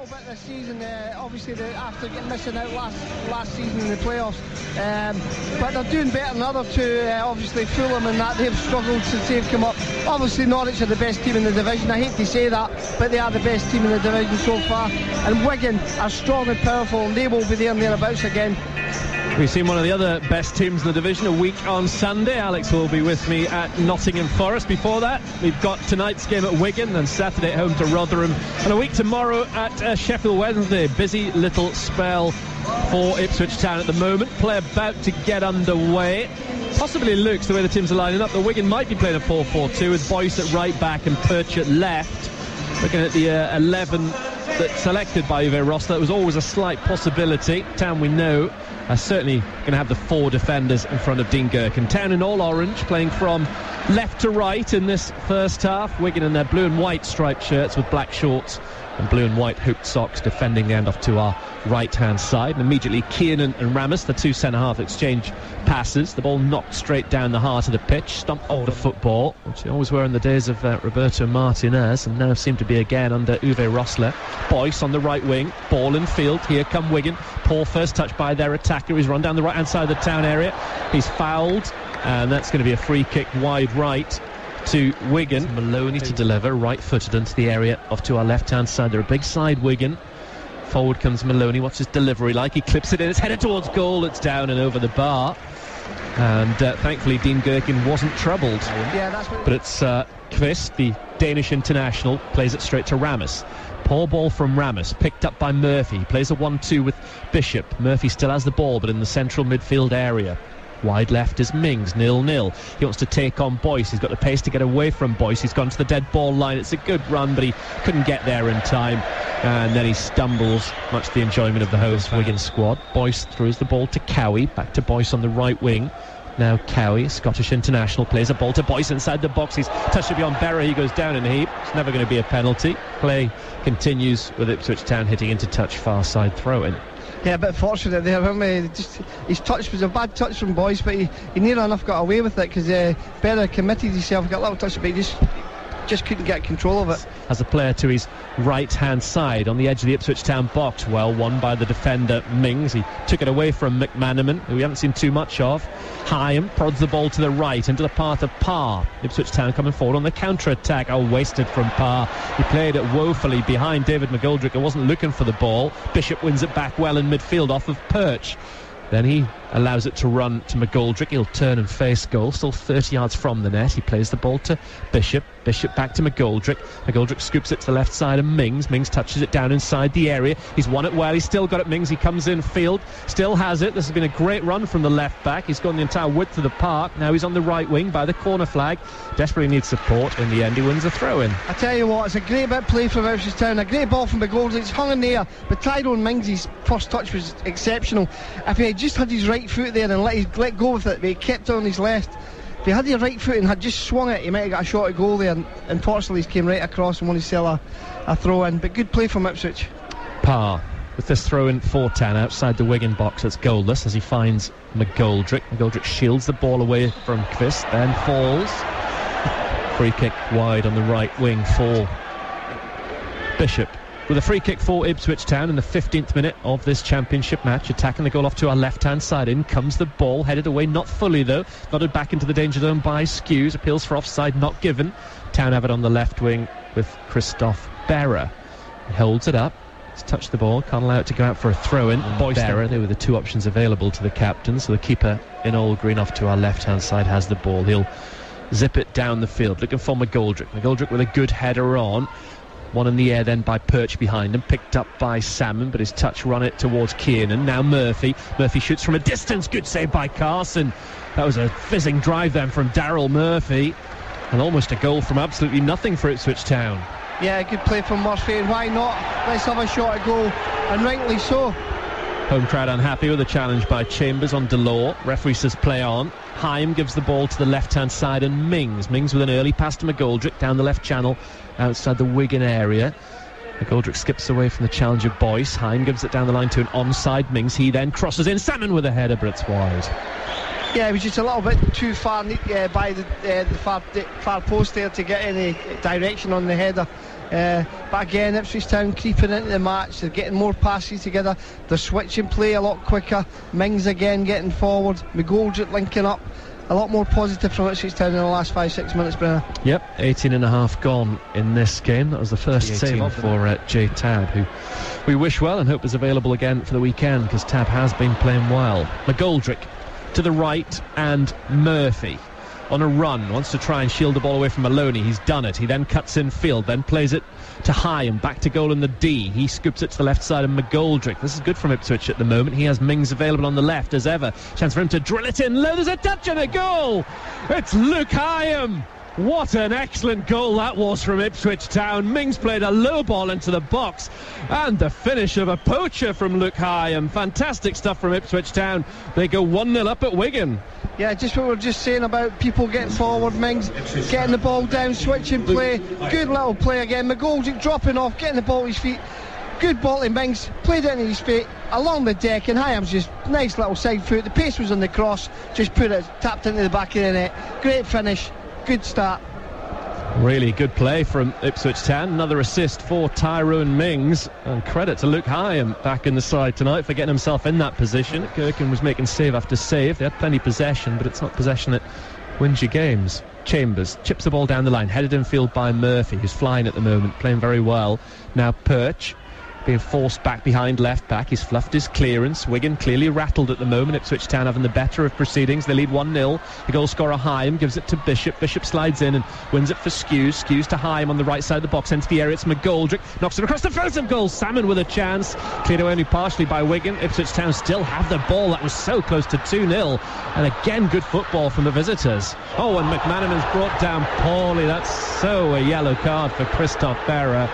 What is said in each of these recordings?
little bit this season, obviously after missing out last season in the playoffs, but they're doing better than other two. Obviously Fulham and that, they've struggled since they've come up. Obviously Norwich are the best team in the division. I hate to say that, but they are the best team in the division so far. And Wigan are strong and powerful, and they will be there and thereabouts again. We've seen one of the other best teams in the division a week on Sunday. Alex will be with me at Nottingham Forest. Before that, we've got tonight's game at Wigan and Saturday at home to Rotherham, and a week tomorrow at Sheffield Wednesday. Busy little spell for Ipswich Town at the moment. Play about to get underway. Possibly looks, the way the teams are lining up, that Wigan might be playing a 4-4-2 with Boyce at right back and Perch at left. Looking at the 11 that's selected by Uwe Rosler, that was always a slight possibility. Town, we know, are certainly going to have the four defenders in front of Dean Gerken. Town in all orange, playing from left to right in this first half. Wigan in their blue and white striped shirts with black shorts and blue and white hooped socks, defending the end off to our right-hand side. And immediately Kiernan and Ramis, the two centre-half, exchange passes. The ball knocked straight down the heart of the pitch, stumped off the football, which they always were in the days of Roberto Martinez, and now seem to be again under Uwe Rosler. Boyce on the right wing, ball in field. Here come Wigan. Poor first touch by their attacker. He's run down the right-hand side of the Town area. He's fouled, and that's going to be a free kick wide right to Wigan. Maloney to deliver, right-footed into the area off to our left-hand side. They're a big side, Wigan. Forward comes Maloney. What's his delivery like? He clips it in. It's headed towards goal. It's down and over the bar. And thankfully Dean Gerken wasn't troubled. But it's Kvist, the Danish international, plays it straight to Ramis. Poor ball from Ramis, picked up by Murphy. He plays a 1-2 with Bishop. Murphy still has the ball, but in the central midfield area. Wide left is Mings, 0-0. He wants to take on Boyce. He's got the pace to get away from Boyce. He's gone to the dead ball line. It's a good run, but he couldn't get there in time. And then he stumbles, much to the enjoyment of the host Wigan squad. Boyce throws the ball to Cowie. Back to Boyce on the right wing. Now Cowie, Scottish international, plays a ball to Boyce inside the box. He's touched it beyond Berra. He goes down in a heap. It's never going to be a penalty. Play continues with Ipswich Town hitting into touch, far side throw-in. Yeah, a bit fortunate there, haven't we? His touch was a bad touch from Boyce, but he near enough got away with it because Berra committed himself, got a little touch, but he just couldn't get control of it. As a player to his right-hand side on the edge of the Ipswich Town box, well won by the defender Mings. He took it away from McManaman, who we haven't seen too much of. Hyam prods the ball to the right into the path of Parr. Ipswich Town coming forward on the counter-attack. Oh, wasted from Parr. He played it woefully behind David McGoldrick and wasn't looking for the ball. Bishop wins it back well in midfield off of Perch. Then he allows it to run to McGoldrick. He'll turn and face goal, still 30 yards from the net. He plays the ball to Bishop. Bishop back to McGoldrick. McGoldrick scoops it to the left side of Mings. Mings touches it down inside the area. He's won it well. He's still got it, Mings. He comes in field, still has it. This has been a great run from the left back. He's gone the entire width of the park. Now he's on the right wing by the corner flag. Desperately needs support. In the end, he wins a throw-in. I tell you what, it's a great bit of play from Ipswich Town. A great ball from McGoldrick. It's hung in the air, but Tyrone Mings' first touch was exceptional. If he had just had his right foot there and let go with it, but he kept it on his left. If he had his right foot and had just swung it, he might have got a shot at goal there. And unfortunately, he came right across and won his a throw-in. But good play from Ipswich. Parr with this throw-in for Town outside the Wigan box. It's goalless as he finds McGoldrick. McGoldrick shields the ball away from Kvist, then falls. Free kick wide on the right wing for Bishop. With a free kick for Ipswich Town in the 15th minute of this championship match, attacking the goal off to our left-hand side. In comes the ball, headed away, not fully though, nodded back into the danger zone by Skews. Appeals for offside, not given. Town have it on the left wing with Christoph Berra. He holds it up, he's touched the ball, can't allow it to go out for a throw-in. Berra, they were the two options available to the captain, so the keeper in all green off to our left-hand side has the ball. He'll zip it down the field, looking for McGoldrick. McGoldrick with a good header on. One in the air then by Perch behind him, picked up by Salmon, but his touch run it towards Kiernan. Now Murphy shoots from a distance, good save by Carson. That was a fizzing drive then from Daryl Murphy, and almost a goal from absolutely nothing for Ipswich Town. Yeah, good play from Murphy, and why not? Let's have a shot at goal, and rightly so. Home crowd unhappy with the challenge by Chambers on Delors. Referee says play on. Hyam gives the ball to the left-hand side, and Mings with an early pass to McGoldrick down the left channel outside the Wigan area. McGoldrick skips away from the challenge of Boyce. Hyam gives it down the line to an onside Mings. He then crosses in. Salmon with a header, but it's wide. Yeah, he was just a little bit too far by the far post there to get any direction on the header. But again, Ipswich Town creeping into the match. They're getting more passes together. They're switching play a lot quicker. Mings again getting forward. McGoldrick linking up. A lot more positive from Ipswich Town in the last 5-6 minutes, Brenner. Yep, 18 and a half gone in this game. That was the first save for Jay Tabb, who we wish well and hope is available again for the weekend, because Tabb has been playing well. McGoldrick to the right, and Murphy on a run, wants to try and shield the ball away from Maloney. He's done it. He then cuts in field, then plays it to Hyam, back to goal in the D. He scoops it to the left side of McGoldrick. This is good from Ipswich at the moment. He has Mings available on the left as ever. Chance for him to drill it in low. There's a touch and a goal. It's Luke Hyam. What an excellent goal that was from Ipswich Town. Mings played a low ball into the box, and the finish of a poacher from Luke Hyam. Fantastic stuff from Ipswich Town. They go 1-0 up at Wigan. Yeah, just what we were just saying about people getting forward. Mings getting the ball down, switching play. Good little play again. McGoldrick dropping off, getting the ball at his feet. Good ball to Mings, played it in his feet along the deck, and Hyam's just nice little side foot. The pace was on the cross, just put it, tapped into the back of the net. Great finish. Good start. Really good play from Ipswich Town. Another assist for Tyrone Mings, and credit to Luke Hyam back in the side tonight for getting himself in that position. Gherkin was making save after save. They had plenty of possession, but it's not possession that wins you games. Chambers chips the ball down the line, headed in field by Murphy, who's flying at the moment, playing very well. Now Perch being forced back behind left back. He's fluffed his clearance. Wigan clearly rattled at the moment. Ipswich Town having the better of proceedings. They lead 1-0. The goal scorer Hyam gives it to Bishop. Bishop slides in and wins it for Skews. Skews to Hyam on the right side of the box, into the area. It's McGoldrick, knocks it across the front of goal. Salmon with a chance, cleared away only partially by Wigan. Ipswich Town still have the ball. That was so close to 2-0, and again good football from the visitors. Oh, and McManaman's brought down poorly. That's so a yellow card for Christoph Berra.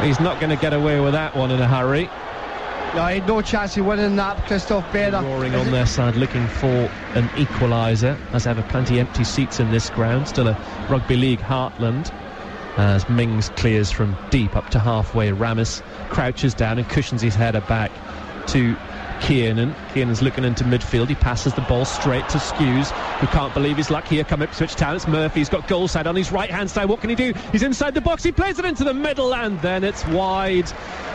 He's not going to get away with that one in a hurry. No, he had no chance of winning that, Christoph Berra. Roaring on their side, looking for an equaliser. As ever, plenty empty seats in this ground. Still a rugby league heartland. As Mings clears from deep up to halfway, Ramis crouches down and cushions his header back to Kiernan. Kiernan's looking into midfield. He passes the ball straight to Skews, who can't believe his luck. Here come Ipswich Town. It's Murphy. He's got goal side on his right hand side. What can he do? He's inside the box. He plays it into the middle, and then it's wide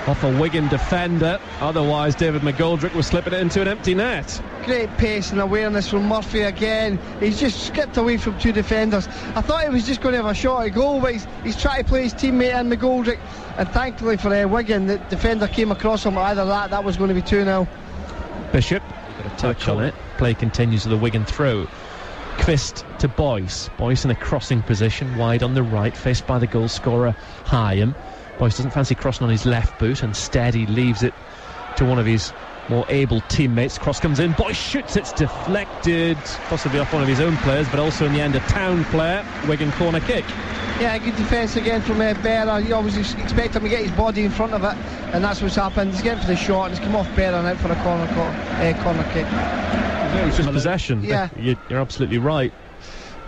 off a Wigan defender. Otherwise David McGoldrick was slipping it into an empty net. Great pace and awareness from Murphy again. He's just skipped away from two defenders. I thought he was just going to have a shot at goal, but he's trying to play his teammate in McGoldrick, and thankfully for Wigan, the defender came across him. Either that was going to be 2-0. Bishop got a touch on it. Play continues with a Wigan throw. Kvist to Boyce. Boyce in a crossing position, wide on the right, faced by the goal scorer Hyam. Boyce doesn't fancy crossing on his left boot. Instead he leaves it to one of his more able teammates. Cross comes in, Boyce shoots, it's deflected, possibly off one of his own players, but also in the end a Town player. Wigan corner kick. Yeah, good defence again from Berra. You always expect him to get his body in front of it, and that's what's happened. He's getting for the shot, and it's come off Berra and out for a corner kick. It was just possession. Yeah. You're absolutely right.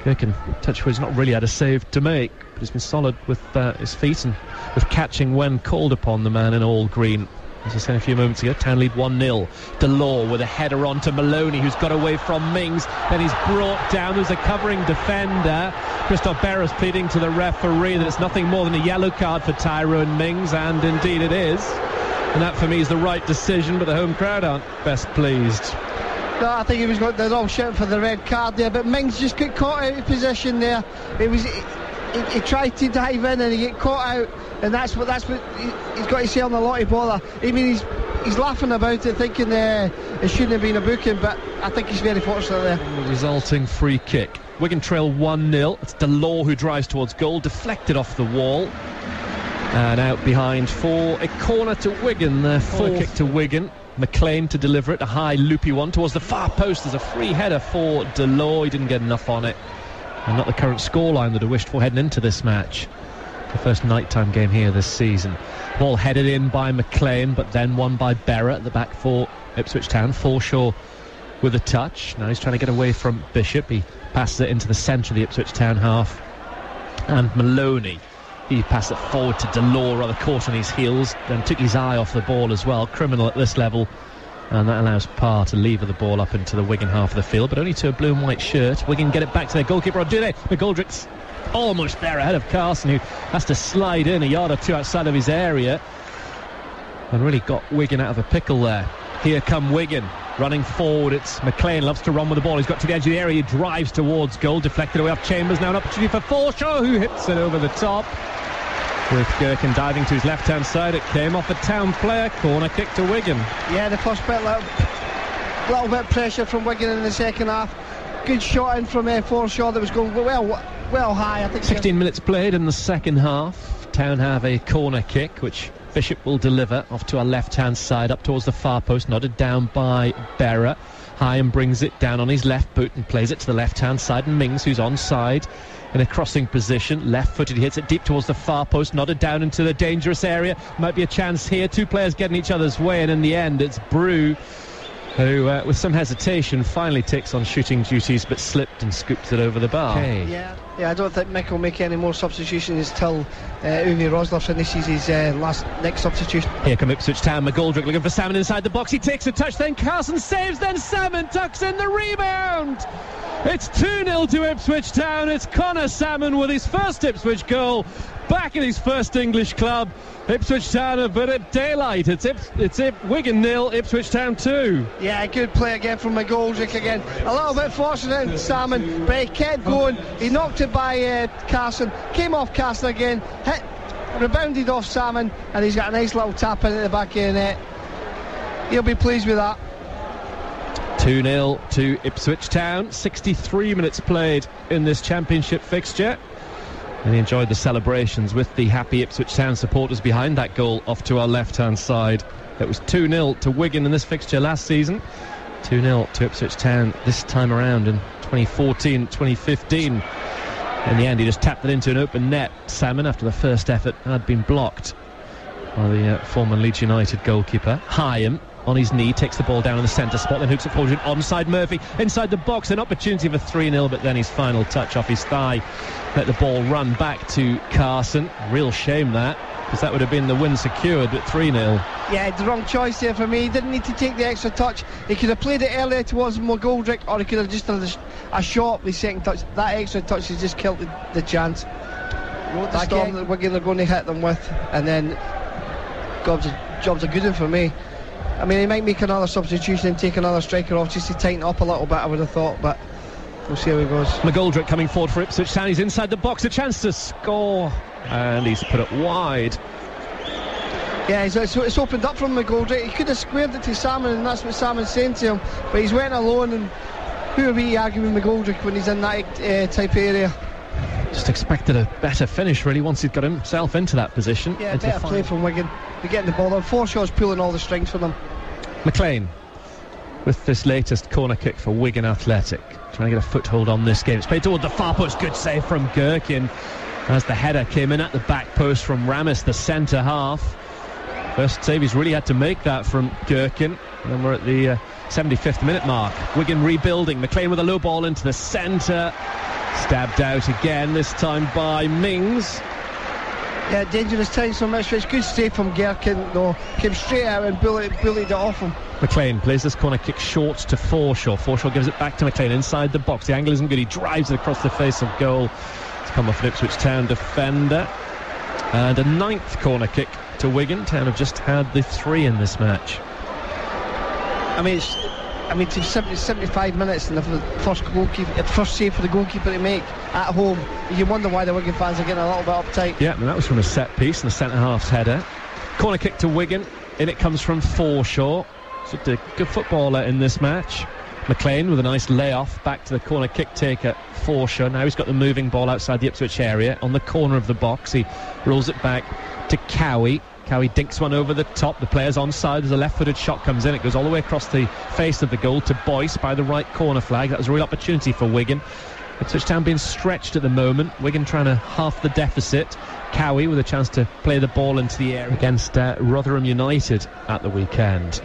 Gherkin, Touchwood's not really had a save to make, but he's been solid with his feet and with catching when called upon. The man in all green. As I said a few moments ago, Town lead 1-0. Delors with a header on to Maloney, who's got away from Mings. Then he's brought down. There's a covering defender. Christoph Berra's pleading to the referee that it's nothing more than a yellow card for Tyrone Mings, and indeed it is. And that for me is the right decision, but the home crowd aren't best pleased. No, I think they're all shouting for the red card there, but Mings just got caught out of position there. He tried to dive in and he get caught out, and that's what he's got to say on the Lottie bother. I mean, he's laughing about it, thinking it shouldn't have been a booking, but I think he's very fortunate there. The resulting free kick. Wigan trail 1-0. It's Delors who drives towards goal, deflected off the wall, and out behind for a corner to Wigan. Their fourth kick to Wigan. McLean to deliver it, a high loopy one towards the far post. There's a free header for Delors. He didn't get enough on it, and not the current scoreline that I wished for heading into this match. The first nighttime game here this season. Ball headed in by McLean, but then won by Berra at the back for Ipswich Town. Forshaw with a touch. Now he's trying to get away from Bishop. He passes it into the centre of the Ipswich Town half, and Maloney, he passed it forward to Delors, rather caught on his heels, then took his eye off the ball as well. Criminal at this level, and that allows Parr to lever the ball up into the Wigan half of the field, but only to a blue and white shirt. Wigan get it back to their goalkeeper, or do they? McGoldrick's almost there ahead of Carson, who has to slide in a yard or two outside of his area, and really got Wigan out of a pickle there. Here come Wigan, running forward. It's McLean, loves to run with the ball. He's got to the edge of the area, he drives towards goal, deflected away off Chambers. Now an opportunity for Forshaw, who hits it over the top, with Gherkin diving to his left-hand side. It came off a Town player. Corner kick to Wigan. Yeah, the first bit, little bit of pressure from Wigan in the second half. Good shot in from Forshaw that was going well high. I think 16 minutes played in the second half. Town have a corner kick, which Bishop will deliver off to our left-hand side, up towards the far post, nodded down by Berra. Hyam brings it down on his left boot and plays it to the left-hand side, and Mings, who's onside, in a crossing position, left-footed, he hits it deep towards the far post, nodded down into the dangerous area. Might be a chance here. Two players getting each other's way, and in the end it's Brew who, with some hesitation, finally takes on shooting duties, but slipped and scoops it over the bar. Okay. Yeah, I don't think Mick will make any more substitutions until Uwe Rosler finishes his next substitution. Here come Ipswich Town. McGoldrick looking for Salmon inside the box. He takes a touch, then Carson saves, then Salmon tucks in the rebound. It's 2-0 to Ipswich Town. It's Connor Salmon with his first Ipswich goal, back at his first English club. Ipswich Town have been at daylight. It's Wigan 0, Ipswich Town 2. Yeah, good play again from McGoldrick again. A little bit fortunate in Salmon, but he kept going. He knocked it by Carson, came off Carson again, hit, rebounded off Salmon, and he's got a nice little tap in at the back of the net. He'll be pleased with that. 2-0 to Ipswich Town. 63 minutes played in this championship fixture. And he enjoyed the celebrations with the happy Ipswich Town supporters behind that goal off to our left-hand side. It was 2-0 to Wigan in this fixture last season. 2-0 to Ipswich Town this time around in 2014-2015. In the end, he just tapped it into an open net. Salmon, after the first effort, had been blocked by the former Leeds United goalkeeper. Hyam, on his knee, takes the ball down in the centre spot, then hooks it forward onside Murphy, inside the box, an opportunity for 3-0, but then his final touch off his thigh let the ball run back to Carson. Real shame that, because that would have been the win secured at 3-0. Yeah, the wrong choice there for me. He didn't need to take the extra touch. He could have played it earlier towards McGoldrick, or he could have just done a shot with the second touch. That extra touch has just killed the chance. That storm that Wigan are going to hit them with, and then job's a good one for me. I mean, he might make another substitution and take another striker off just to tighten up a little bit, I would have thought, but we'll see how he goes. McGoldrick coming forward for Ipswich Town. He's inside the box, a chance to score, and he's put it wide. Yeah, it's opened up from McGoldrick. He could have squared it to Salmon, and that's what Salmon's saying to him, but he's went alone, and who are we arguing with McGoldrick when he's in that type area? Just expected a better finish, really, once he'd got himself into that position. Yeah, better play from Wigan. They're getting the ball on. Forshaw's pulling all the strings for them. McLean with this latest corner kick for Wigan Athletic, trying to get a foothold on this game. It's played toward the far post. Good save from Gherkin as the header came in at the back post from Ramis, the centre half. First save he's really had to make that from Gherkin. And then we're at the 75th minute mark. Wigan rebuilding. McLean with a low ball into the centre. Stabbed out again, this time by Mings. Yeah, dangerous times from Ipswich. Good save from Gherkin, though. Came straight out and bullied it off him. McLean plays this corner kick short to Forshaw. Forshaw gives it back to McLean inside the box. The angle isn't good. He drives it across the face of goal. It's come off an Ipswich Town defender. And a ninth corner kick to Wigan. Town have just had the 3 in this match. I mean, to 75 minutes and the first save for the goalkeeper to make at home, you wonder why the Wigan fans are getting a little bit uptight. Yeah, and that was from a set piece and the centre half's header. Corner kick to Wigan, in it comes from Forshaw. Just a good footballer in this match. McLean with a nice layoff back to the corner kick taker Forshaw. Now he's got the moving ball outside the Ipswich area on the corner of the box. He rolls it back to Cowie. Cowie dinks one over the top. The player's onside as a left-footed shot comes in. It goes all the way across the face of the goal to Boyce by the right corner flag. That was a real opportunity for Wigan. Ipswich Town being stretched at the moment. Wigan trying to half the deficit. Cowie with a chance to play the ball into the air against Rotherham United at the weekend.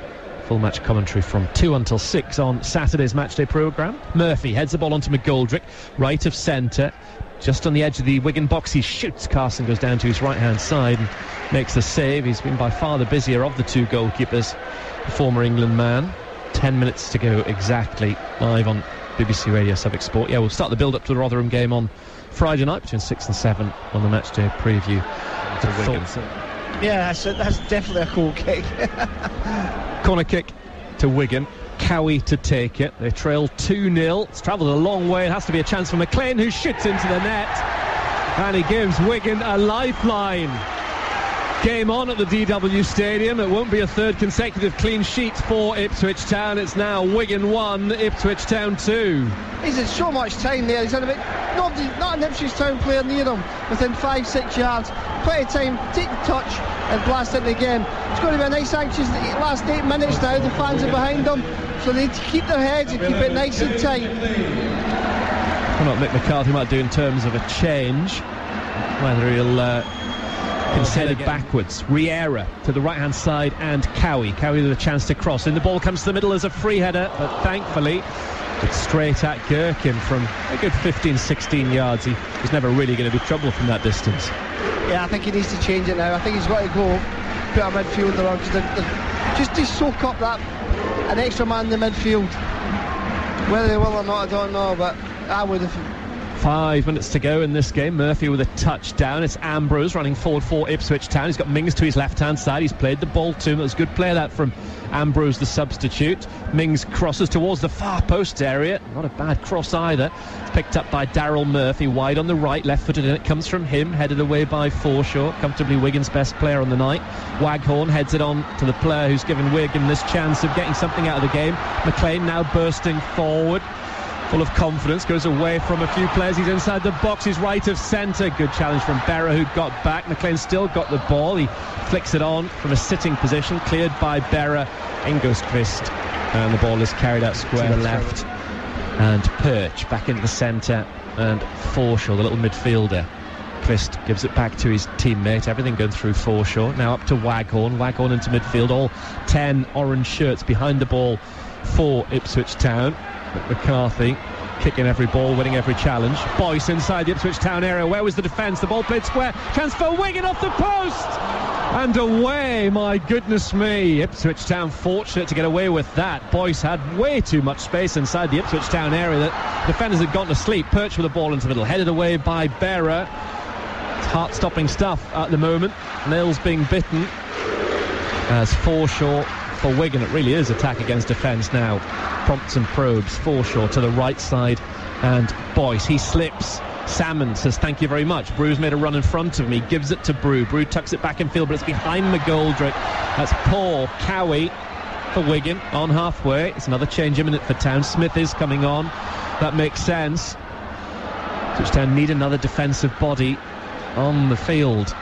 Full match commentary from 2 until 6 on Saturday's matchday programme. Murphy heads the ball onto McGoldrick, right of centre. Just on the edge of the Wigan box, he shoots. Carson goes down to his right-hand side and makes the save. He's been by far the busier of the two goalkeepers, the former England man. 10 minutes to go exactly, live on BBC Radio Suffolk Sport. Yeah, we'll start the build-up to the Rotherham game on Friday night between 6 and 7 on the matchday preview to Wigan. Yeah, that's definitely a cool kick. Corner kick to Wigan. Cowie to take it. They trail 2-0. It's travelled a long way. It has to be a chance for McLean, who shoots into the net. And he gives Wigan a lifeline. Game on at the DW Stadium. It won't be a third consecutive clean sheet for Ipswich Town. It's now Wigan 1, Ipswich Town 2. He's had so much time there. He's had a bit, not an Ipswich Town player near him, within 5-6 yards. Plenty of time, take the touch and blast into the game. It's going to be a nice anxious last 8 minutes now. The fans are behind them, so they need to keep their heads and keep it nice and tight. What Mick McCarthy might do in terms of a change, whether he'll consider backwards. Riera to the right hand side and Cowie with a chance to cross, and the ball comes to the middle as a free header, but thankfully it's straight at Gherkin from a good 15-16 yards. He was never really going to be trouble from that distance. Yeah, I think he needs to change it now. I think he's got to go put a midfielder on, just to soak up an extra man in the midfield. Whether they will or not, I don't know, but I would have. 5 minutes to go in this game. Murphy with a touchdown. It's Ambrose running forward for Ipswich Town. He's got Mings to his left-hand side. He's played the ball to him. It was a good play that from Ambrose, the substitute. Mings crosses towards the far post area. Not a bad cross either. It's picked up by Daryl Murphy. Wide on the right, left-footed in. It comes from him. Headed away by Forshaw. Comfortably Wigan's best player on the night. Waghorn heads it on to the player who's given Wigan this chance of getting something out of the game. McLean now bursting forward, full of confidence, goes away from a few players. He's inside the box, he's right of centre. Good challenge from Berra, who got back. McLean still got the ball. He flicks it on from a sitting position, cleared by Berra. Ingosqvist, and the ball is carried out square left. And Perch back into the centre, and Forshaw, the little midfielder. Quist gives it back to his teammate. Everything going through Forshaw. Now up to Waghorn into midfield. All 10 orange shirts behind the ball for Ipswich Town. McCarthy kicking every ball, winning every challenge. Boyce inside the Ipswich Town area. Where was the defence? The ball played square. Chance for Wigan off the post! And away, my goodness me. Ipswich Town fortunate to get away with that. Boyce had way too much space inside the Ipswich Town area that defenders had gone to sleep. Perch with the ball into the middle. Headed away by Berra. It's heart-stopping stuff at the moment. Nails being bitten as Forshaw for Wigan. It really is attack against defence now. Prompts and probes. Forshaw to the right side and Boyce. He slips. Salmon says thank you very much. Brew's made a run in front of me. Gives it to Brew. Brew tucks it back in field, but it's behind McGoldrick. That's Paul Cowie for Wigan on halfway. It's another change imminent for Town. Smith is coming on. That makes sense. Ipswich Town need another defensive body on the field.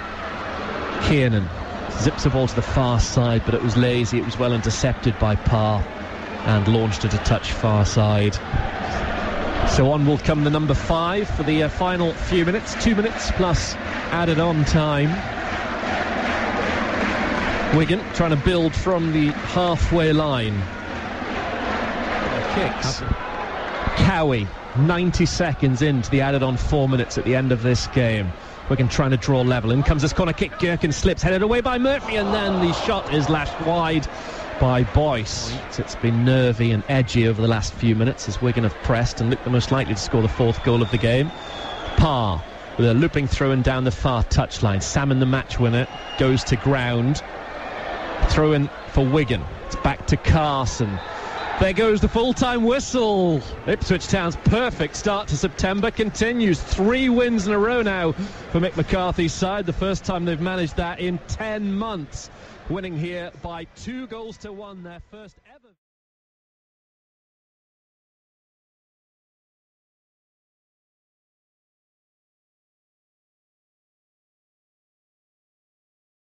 Kiernan zips the ball to the far side, but it was lazy. It was well intercepted by Parr and launched it a touch far side. So on will come the number 5 for the final few minutes. 2 minutes plus added on time. Wigan trying to build from the halfway line. Kicks. Cowie 90 seconds into the added on 4 minutes at the end of this game. Wigan trying to draw level. In comes this corner kick. Gherkin slips, headed away by Murphy, and then the shot is lashed wide by Boyce. It's been nervy and edgy over the last few minutes as Wigan have pressed and looked the most likely to score the 4th goal of the game. Parr with a looping throw in down the far touchline. Salmon, the match winner, goes to ground. Throw in for Wigan. It's back to Carson. There goes the full-time whistle. Ipswich Town's perfect start to September continues. 3 wins in a row now for Mick McCarthy's side. The first time they've managed that in 10 months. Winning here by 2-1, their first ever.